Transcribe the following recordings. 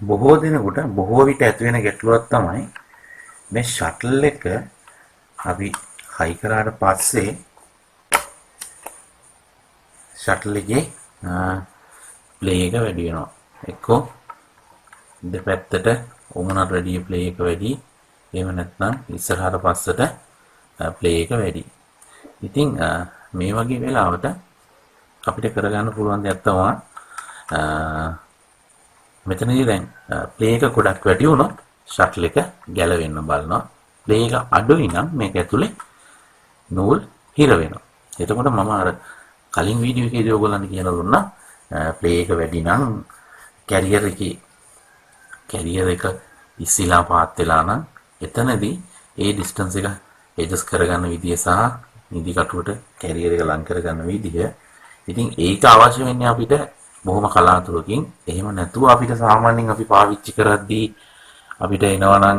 බොහෝ දිනකට බොහෝ විට ඇති වෙන ගැටලුවක් තමයි මේ ෂටල් එක අපි හයි කරාට පස්සේ ෂටල් එකේ ප්ලේ එක වැඩි වෙනවා. එක්කෝ දෙපැත්තට උමනට වැඩි ප්ලේ එක වැඩි. එහෙම නැත්නම් ඉස්සරහට පස්සට ප්ලේ එක වැඩි. ඉතින් මේ වගේ වෙලාවට අපිට කරගන්න පුළුවන් දෙයක් තමයි මෙතනදී දැන් ප්ලේ එක ගොඩක් වැඩි වුණොත් ෂටල් එක ගැලවෙන්න බලනවා. ප්ලේ එක අඩුයි නම් මේක ඇතුලේ නූල් හිර වෙනවා. එතකොට මම අර කලින් වීඩියෝ එකේදී ඔයගොල්ලන්ට කියලා දුන්නා ප්ලේ එක වැඩි නම් කැරියර් එක ඉස්සිලා පාත් වෙලා නම් එතනදී ඒ ඩිස්ටන්ස් එක ඇඩ්ජස්ට් කරගන්න විදිය සහ නිදි කටුවට කැරියර් එක ලං කරගන්න විදිය. ඉතින් ඒක අවශ්‍ය වෙන්නේ අපිට බොහොම කලාතුරකින්. එහෙම නැතුව අපිට සාමාන්‍යයෙන් අපි පාවිච්චි කරද්දී අපිට එනවා නම්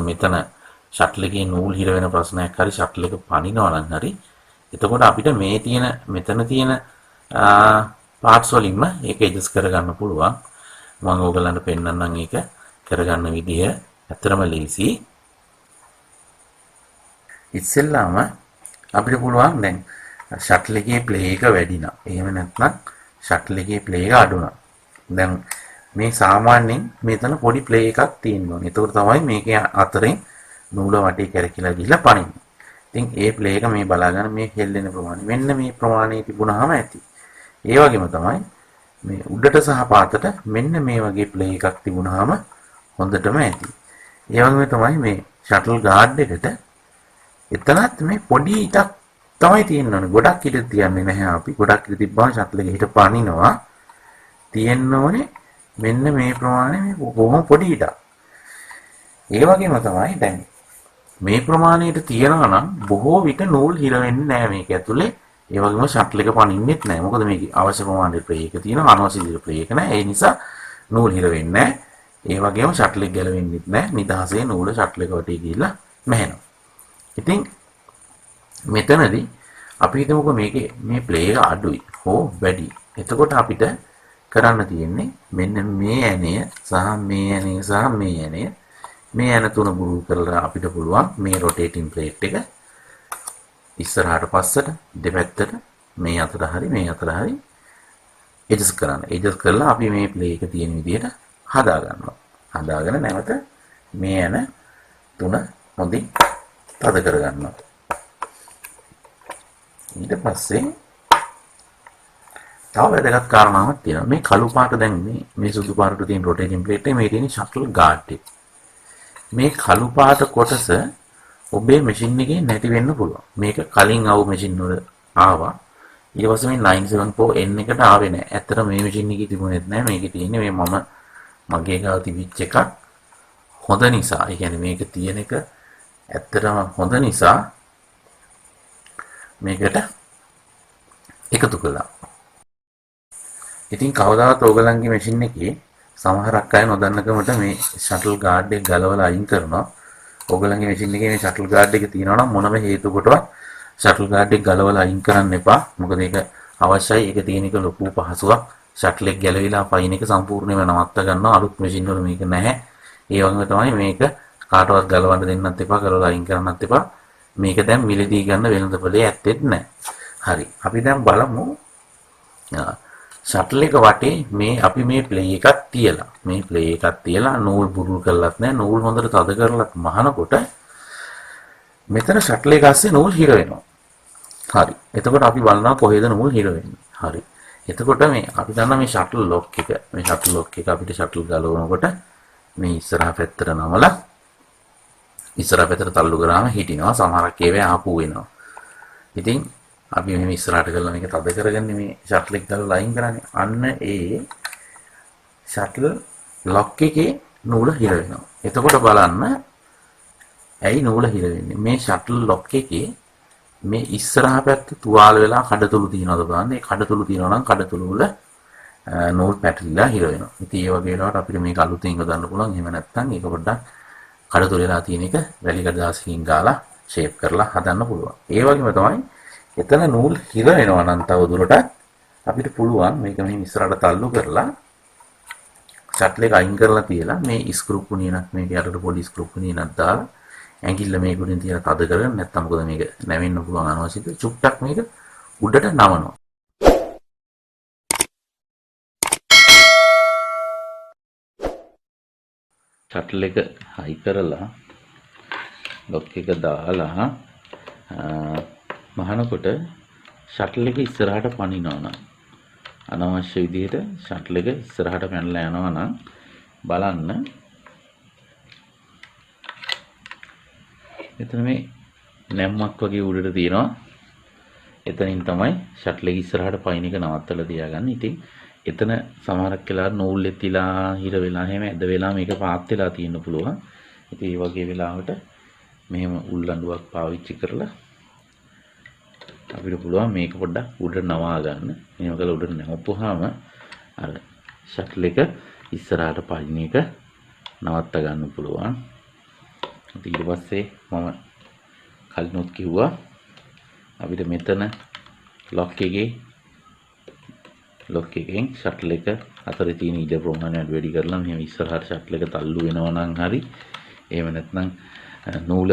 මෙතන ෂටල් එකේ නූල් හිර වෙන ප්‍රශ්නයක් හරි ෂටල් එක පනිනවා නම් හරි එතකොට අපිට මේ තියෙන මෙතන තියෙන පාර්ට්ස් වලින්ම ඒක ඇඩ්ජස්ට් කරගන්න පුළුවන්. මම ඕගලන්ට පෙන්නන්නම් ඒක කරගන්න විදිය ඇත්තටම ලේසි. ඉතින්ලාම අපිට පුළුවන් දැන් ෂටල් එකේ ප්ලේ එක වැඩි නම් එහෙම නැත්නම් ෂටල් එකේ ප්ලේ එක අඩු නම් දැන් මේ සාමාන්‍යයෙන් මෙතන පොඩි ප්ලේ එකක් තියෙනවා. ඒතකොට තමයි මේකේ අතරෙන් නූල වටේ කැරකිලා ගිහිල්ලා පනින්නේ. ඉතින් ඒ ප්ලේ එක මේ බලාගන්න මේ හෙල්ලෙන ප්‍රමාණය මෙන්න මේ ප්‍රමාණය තිබුණාම ඇති. ඒ වගේම තමයි මේ උඩට සහ පාතට මෙන්න මේ වගේ ප්ලේ එකක් තිබුණාම හොඳටම ඇති. ඒ වගේම තමයි මේ ෂටල් ගාඩ් එකට එතනත් මේ පොඩි ඉතක් තමයි තියෙන්නේ. ගොඩක් ඉත තියන්නේ නැහැ අපි. ගොඩක් ඉත තිබ්බම ෂටල් එක හිට පනිනවා. තියෙන්න ඕනේ මෙන්න මේ ප්‍රමාණය මේ බොහොම පොඩි ඉතක්. ඒ වගේම තමයි දැන් මේ ප්‍රමාණයට තියනවා නම් බොහෝ විට නූල් හිර වෙන්නේ නැහැ මේක ඇතුලේ. ඒ වගේම ෂටල් එක පනින්නෙත් නැහැ. මොකද මේක අවශ්‍ය ප්‍රමාණයට ප්ලේ එක තියෙනවා. අනවශ්‍ය විදිහට ප්ලේ එක නැහැ. ඒ නිසා නූල් හිර වෙන්නේ නැහැ. ඒ වගේම ෂටල් එක ගැලවෙන්නෙත් නැහැ. නිදහසේ නූල ෂටල් එක වටේ ගිහිල්ලා මැහෙනවා. ඉතින් මෙතනදී අපි හිතමුකෝ මේකේ මේ ප්ලේ එක අඩුයි හෝ වැඩි. එතකොට අපිට කරන්න තියෙන්නේ මෙන්න මේ ඇණය සහ මේ ඇණය සහ මේ ඇණය මේ ඇණ තුන බුරුල් කරලා අපිට පුළුවන් මේ රොටේටින් ප්ලේට් එක ඉස්සරහට පස්සට දෙපැත්තට මේ අතට හරි මේ අතට හරි ඇඩ්ජස්ට් කරන්න. ඇඩ්ජස්ට් කරලා අපි මේ ප්ලේ එක තියෙන විදිහට හදා ගන්නවා. හදාගෙන නැවත මේ ඇණ තුන හොඳින් තද කර ගන්නවා. ඊට පස්සේ තව වැදගත් කාරණාවක් තියෙනවා. මේ කළු පාට දැන් මේ සුදු පාටට තියෙන රොටේටින් ප්ලේට් එකේ මේ තියෙන ෂටල් ගාඩ් එක. මේ කළු පාට කොටස ඔබේ මැෂින් එකේ නැති වෙන්න පුළුවන්. මේක කලින් ආව මැෂින් වල ආවා. ඊට පස්සේ මේ 974N එකට ආවේ නැහැ. ඇත්තට මේ මැෂින් එකේ තිබුණෙත් නැහැ. මේකේ තියෙන්නේ මේ මගේ ගාව තිබිච්ච එකක් හොඳ නිසා. ඒ කියන්නේ මේක තියෙන එක ඇත්තටම හොඳ නිසා මේකට එකතු කළා. ඉතින් කවදාවත් ඕගලන්ගේ මැෂින් එකේ සමහරක් අය නොදන්නකමට මේ ෂටල් ගාඩ් එක ගලවලා අයින් කරනවා. ඕගලන්ගේ මැෂින් එකේ මේ ෂටල් ගාඩ් එක තියෙනවා නම් මොනම හේතුවකටවත් ෂටල් ගාඩ් එක ගලවලා අයින් කරන්න එපා. මොකද ඒක අවශ්‍යයි. ඒක තියෙන එක ලොකු පහසුවක්. ෂටල් එක ගැලවිලා පයින් එක සම්පූර්ණයෙන්ම නවත්ත ගන්නවා. අලුත් මැෂින් වල මේක නැහැ. ඒ වගේම තමයි මේක කාටවත් ගලවන්න දෙන්නත් එපා. ගලවලා අයින් කරන්නත් එපා. මේක දැන් මිලදී ගන්න වෙළඳපොලේ ඇත්තෙත් නැහැ. හරි. අපි දැන් බලමු ෂටල් එක වටේ අපි මේ ප්ලේ එකක් තියලා මේ ප්ලේ එකක් තියලා නූල් බුරුල් කරලත් නැහැ. නූල් හොඳට තද කරලත් මහනකොට මෙතන ෂටල් එක ඇස්සේ නූල් හිර වෙනවා. හරි. එතකොට අපි බලනවා කොහෙද නූල් හිර වෙන්නේ. හරි. එතකොට මේ අපි දන්නා මේ ෂටල් ලොක් එක අපිට ෂටල් ගලවනකොට මේ ඉස්සරහා පැත්තට නමලා ඉස්සරහ පැත්තට තල්ලු කරාම හිටිනවා. සමහරක් ඒවා ආපු වෙනවා. ඉතින් අපි මේ ඉස්සරහට කරලා මේක තද කරගන්නේ මේ ෂටල් එක දාලා ලයින් කරන්නේ. අන්න ඒ ෂටල් ලොක් එකේ නූල හිර වෙනවා. එතකොට බලන්න ඇයි නූල හිර වෙන්නේ? මේ ෂටල් ලොක් එකේ මේ ඉස්සරහ පැත්ත තුවාල වෙලා කඩතුළු තියනවාද බලන්න. ඒ කඩතුළු තියනවා නම් කඩතුළු වල නූල් පැටලිලා හිර වෙනවා. ඉතින් ඒ වගේ වෙලාවට අපිට මේක අලුතෙන් යොදන්න පුළුවන්. එහෙම නැත්නම් ඒක පොඩ්ඩක් කඩතුළු වෙලා තියෙන එක වැලි කඩදාසියකින් ගාලා ෂේප් කරලා හදන්න පුළුවන්. ඒ වගේම තමයි එතන නූල් හිර වෙනවා නම් තව දුරටත් අපිට පුළුවන් මේක මෙහෙම ඉස්සරහට තල්ලු කරලා ෂටල් එක අයින් කරලා තියලා මේ ස්ක්‍රූ කුණියනක් මේක යටට පොඩි ස්ක්‍රූ කුණියනක් දාලා ඇඟිල්ල මේක උඩින් තියලා තද කරගෙන නැත්තම් මොකද මේක නැවෙන්න පුළුවන් අනවශ්‍යද චුට්ටක් මේක උඩට නමනවා. ෂටල් එක හයි කරලා ලොක් එක දාලා මහනකොට ෂටල් එක ඉස්සරහට පනිනවා නම් අනවශ්‍ය විදිහට ෂටල් එක ඉස්සරහට පැනලා යනවා නම් බලන්න එතන මේ නැම්මක් වගේ උඩට තියෙනවා. එතනින් තමයි ෂටල් එක ඉස්සරහට පයින් එක නවත්තලා තියාගන්න. ඉතින් එතන සමහරක් වෙලාවට නූල් එතිලා හිර වෙලා එහෙම ඇද වෙලා මේක පාත් වෙලා තියෙන්න පුළුවන්. ඉතින් මේ වගේ වෙලාවට මෙහෙම උල්ලඬුවක් පාවිච්චි කරලා අපිට පුළුවන් මේක පොඩ්ඩක් උඩට නවා ගන්න. එහෙම කරලා උඩට නවපුවාම අර ෂටල් එක ඉස්සරහට පයින් එක නවත්ත ගන්න පුළුවන්. ඊට පස්සේ මම කලිනුත් කිව්වා අපිට මෙතන ලොක් එකෙන් ෂටල් එක අතරේ තියෙන ඉඩ ප්‍රමාණය වැඩි කරලා මෙහෙම ඉස්සරහට ෂටල් එක තල්ලු වෙනවා නම් හරි එහෙම නැත්නම් නූල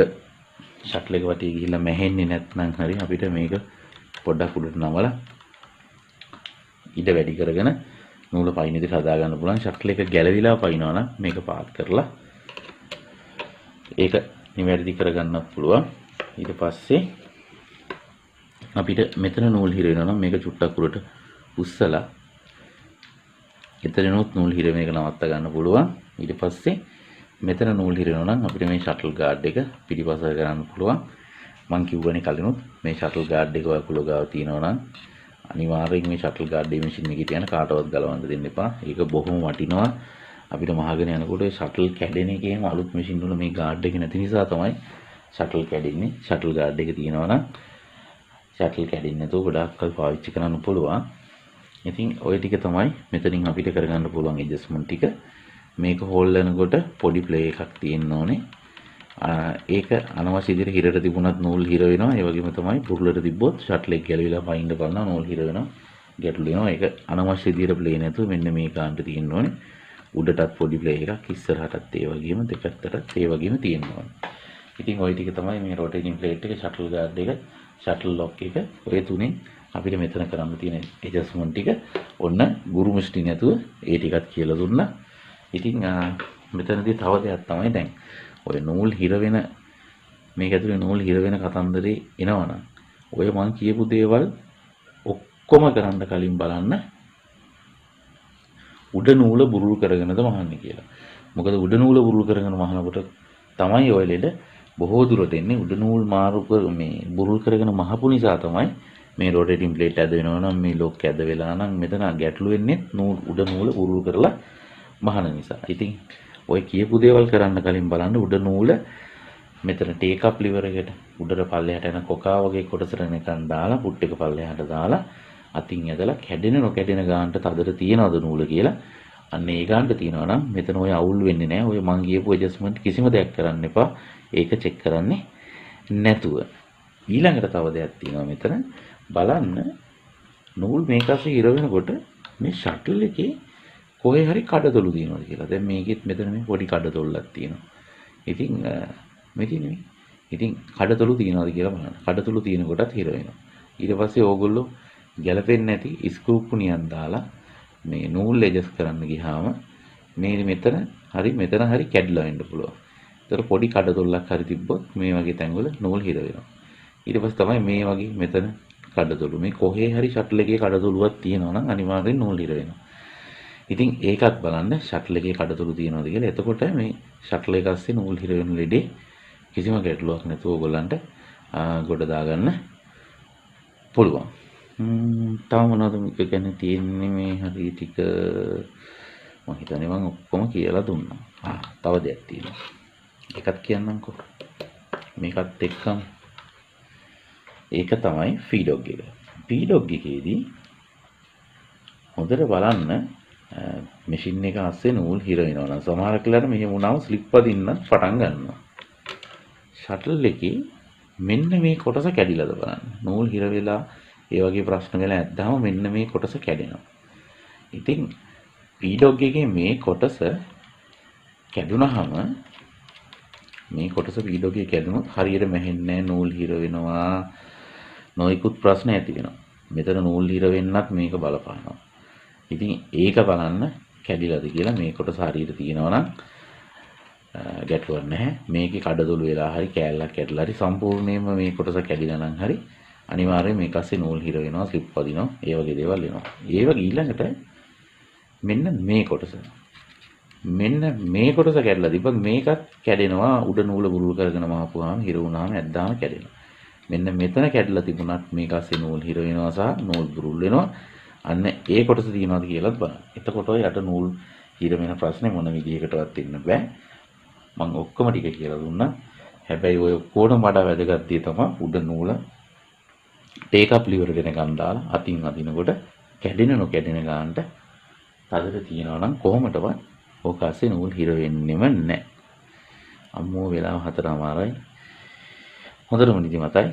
ෂටල් එක වටේ ගිහිල්ලා මැහෙන්නේ නැත්නම් හරි අපිට මේක පොඩ්ඩක් උඩට නමලා ඉඩ වැඩි කරගෙන නූල පයින් ඉදිරියට හදා ගන්න පුළුවන්. ෂටල් එක ගැලවිලා පයින්නවා නම් මේක පාත් කරලා ඒක නිවැරදි කරගන්නත් පුළුවන්. ඊට පස්සේ අපිට මෙතන නූල් හිර වෙනවා නම් මේක චුට්ටක් උඩට උස්සලා එතනනොත් නූල් හිර මේක නවත්ත ගන්න පුළුවන්. ඊට පස්සේ මෙතන නූල් හිර වෙනවා නම් අපිට මේ ෂටල් ගාඩ් එක පිටිපස්ස කරන්න පුළුවන්. මම කිව්වනේ කලිනුත් මේ ෂටල් ගාඩ් එක ඔය කුල ගාව තියෙනවා නම් අනිවාර්යෙන් මේ ෂටල් ගාඩ් එක මැෂින් එකේ තියන කාටවත් ගලවන්න දෙන්න එපා. ඒක බොහොම වටිනවා. අපිට මහගෙන යනකොට ෂටල් කැඩෙන එකේම අලුත් මැෂින් වල මේ ගාඩ් එක නැති නිසා තමයි ෂටල් කැඩෙන්නේ. ෂටල් ගාඩ් එක තියෙනවා නම් ෂටල් කැඩෙන්නේ නැතුව ගොඩාක් කල් පාවිච්චි කරන්න පුළුවන්. ඉතින් ওই ටික තමයි මෙතනින් අපිට කරගන්න පුළුවන් ඇඩ්ජස්ට්මන්ට් ටික. මේක හෝල් කරනකොට පොඩි ප්ලේ එකක් තියෙන්න ඕනේ. ඒක අනවශ්‍ය විදිහට හිරට තිබුණත් නූල් හිර වෙනවා. ඒ වගේම තමයි පුරුලට තිබ්බොත් ෂටල් එක ගැලවිලා පයින්ද බලනවා නූල් හිර වෙනවා. ගැටලු වෙනවා. ඒක අනවශ්‍ය විදිහට ප්ලේ නැතුව මෙන්න මේ කාන්ට තියෙන්න ඕනේ. උඩටත් පොඩි ප්ලේ එකක් ඉස්සරහටත් ඒ වගේම දෙපැත්තටත් ඒ වගේම තියෙන්න ඕනේ. ඉතින් ওই ටික තමයි මේ රොටේටින් ප්ලේට් එක, ෂටල් ගාඩ් එක, ෂටල් ලොක් එක ඔය තුනෙන් අපිට මෙතන කරන්න තියෙන ඇඩ්ජස්ට්මන්ට් ටික. ඔන්න ගුරු මුස්ටි නැතුව ඒ ටිකත් කියලා දුන්නා. ඉතින් මෙතනදී තව දෙයක් තමයි දැන් ඔය නූල් හිර වෙන මේක ඇතුලේ නූල් හිර වෙන කතන්දරේ එනවනම් ඔය මං කියපු දේවල් ඔක්කොම කරන්න කලින් බලන්න උඩ නූල බුරුල් කරගෙනද මහන්නේ කියලා. මොකද උඩ නූල බුරුල් කරගෙන මහනකොට තමයි ඔය ලෙඩ බොහෝ දුරට එන්නේ. උඩ නූල් මාරු මේ බුරුල් කරගෙන මහපු නිසා තමයි මේ රොටේටින් ප්ලේට් ඇද වෙනවා නම් මේ ලොක් ඇද වෙලා නම් මෙතන ගැටලු වෙන්නේ නූල් උඩ නූල බුරුල් කරලා මහන නිසා. ඉතින් ඔය කියපු දේවල් කරන්න කලින් බලන්න උඩ නූල මෙතන ටේක් අප් ලිවර් එකට උඩට පල්ලෙහාට යන කොකා වගේ කොටසට නිකන් දාලා පුට් එක පල්ලෙහාට දාලා අතින් ඇදලා කැඩෙන නොකැඩෙන ගානට තදට තියනවද නූල කියලා අන්න ඒ ගානට තියනවා නම් මෙතන ඔය අවුල් වෙන්නේ නැහැ. ඔය මං ගියපු ඇඩ්ජස්ට්මන්ට් කිසිම දෙයක් කරන්න එපා. ඒක චෙක් කරන්නේ නැතුව. ඊළඟට තව දෙයක් තියෙනවා මෙතන බලන්න නූල් මේකසේ හිර වෙනකොට මේ ෂටල් එකේ කොහේ හරි කඩතොළු තියෙනවද කියලා. දැන් මේකෙත් මෙතන මේ පොඩි කඩතොල්ලක් තියෙනවා. ඉතින් මේකේ නෙමෙයි. ඉතින් කඩතොළු තියෙනවද කියලා බලන්න. කඩතොළු තියෙන කොටත් හිර වෙනවා. ඊට පස්සේ ඕගොල්ලෝ ගැලපෙන්නේ නැති ස්ක්‍රූ කුණියක් දාලා මේ නූල් ඇඩ්ජස්ට් කරන්න ගියාම මේ මෙතන හරි කැඩලා වෙන්න පුළුවන්. ඒතර පොඩි කඩතොල්ලක් හරි තිබ්බොත් මේ වගේ තැන්වල නූල් හිර වෙනවා. ඊට පස්සේ තමයි මේ වගේ මෙතන කඩතොළු මේ කොහේ හරි ෂටල් එකේ කඩතොළුවක් තියෙනවා නම් අනිවාර්යෙන් නූල් හිර වෙනවා. ඉතින් ඒකත් බලන්න ෂටල් එකේ කඩතොළු තියෙනවද කියලා. එතකොට මේ ෂටල් එක ඇස්සේ නූල් හිර වෙන ලෙඩේ කිසිම ගැටලුවක් නැතුව ඔයගොල්ලන්ට ගොඩ දාගන්න පුළුවන්. තව මොනවද මේක ගැන තියෙන්නේ මේ හරි ටික මම හිතන්නේ මම ඔක්කොම කියලා දුන්නා. තව දෙයක් තියෙනවා. ඒකත් කියන්නම්කෝ. මේකත් එක්කම ඒක තමයි ෆීඩොග් එක. ෆීඩොග් එකේදී හොඳට බලන්න මැෂින් එක ASCII නූල් හිර වෙනවා නම් සමහර වෙලාවට මෙහෙම වුණාම ස්ලිප් අදින්න පටන් ගන්නවා. ෂටල් එකේ මෙන්න මේ කොටස කැඩිලාද බලන්න. නූල් හිර වෙලා ඒ වගේ ප්‍රශ්න වෙලා නැත්නම් මෙන්න මේ කොටස කැඩෙනවා. ඉතින් පීඩොග් එකේ මේ කොටස කැඩුනහම මේ කොටස පීඩොග් එකේ කැඩුනොත් හරියට මැහෙන්නේ නූල් හිර වෙනවා නොයිකුත් ප්‍රශ්න ඇති වෙනවා. මෙතන නූල් හිර වෙන්නත් මේක බලපානවා. ඉතින් ඒක බලන්න කැඩිලාද කියලා මේ කොටස හරියට තියෙනවා නම් ගැටලුවක් නැහැ. මේකේ කඩදොළු වෙලා හරි කෑල්ලක් කැඩලා හරි සම්පූර්ණයෙන්ම මේ කොටස කැඩිලා නම් හරි අනිවාර්යයෙන් මේක ඇස්සේ නූල් හිර වෙනවා, ස්ලිප් වදිනවා, ඒ වගේ දේවල් වෙනවා. ඒ වගේ ඊළඟට මෙන්න මේ කොටස. මෙන්න මේ කොටස කැඩලා තිබ්බත් මේකත් කැඩෙනවා. උඩ නූල බුරුල් කරගෙන මහපුවාම හිර වුණාම ඇද්දාම කැඩෙනවා. මෙන්න මෙතන කැඩලා තිබුණත් මේක ඇස්සේ නූල් හිර වෙනවා සහ නූල් බුරුල් වෙනවා. අන්න ඒ කොටස තියෙනවද කියලාත් බලන්න. එතකොට ඔය යට නූල් හිර වෙන ප්‍රශ්නේ මොන විදිහකටවත් ඉන්න බෑ. මම ඔක්කොම ටික කියලා දුන්නා. හැබැයි ඔය කොඩම වඩා වැදගත් දේ තමයි උඩ නූල ටේක් අප් ලිවර් වෙනකන් දාලා අතින් අදිනකොට කැඩෙන නොකැඩෙන ගානට තදට තියනවා නම් කොහොමදවත් ඕක ඇස්සේ නූල් හිර වෙන්නෙම නැහැ. අම්මෝ වෙලාව 4:00යි. හොඳටම නිදිමතයි.